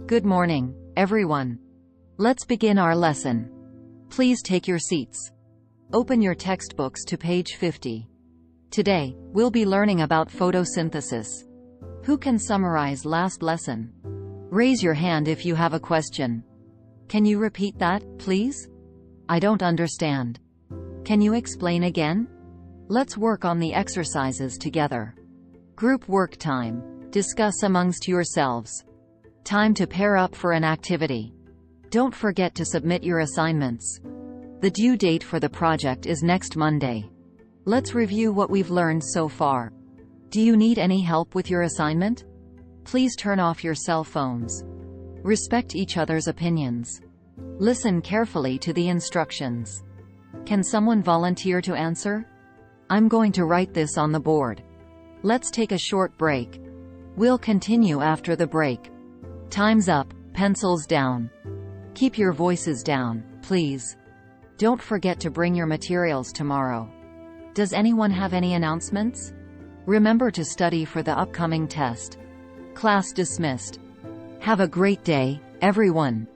Good morning, everyone. Let's begin our lesson. Please take your seats. Open your textbooks to page 50. Today, we'll be learning about photosynthesis. Who can summarize last lesson? Raise your hand if you have a question. Can you repeat that, please? I don't understand. Can you explain again? Let's work on the exercises together. Group work time. Discuss amongst yourselves. Time to pair up for an activity. Don't forget to submit your assignments. The due date for the project is next Monday. Let's review what we've learned so far. Do you need any help with your assignment? Please turn off your cell phones. Respect each other's opinions. Listen carefully to the instructions. Can someone volunteer to answer? I'm going to write this on the board. Let's take a short break. We'll continue after the break. Time's up, pencils down. Keep your voices down, please. Don't forget to bring your materials tomorrow. Does anyone have any announcements? Remember to study for the upcoming test. Class dismissed. Have a great day, everyone.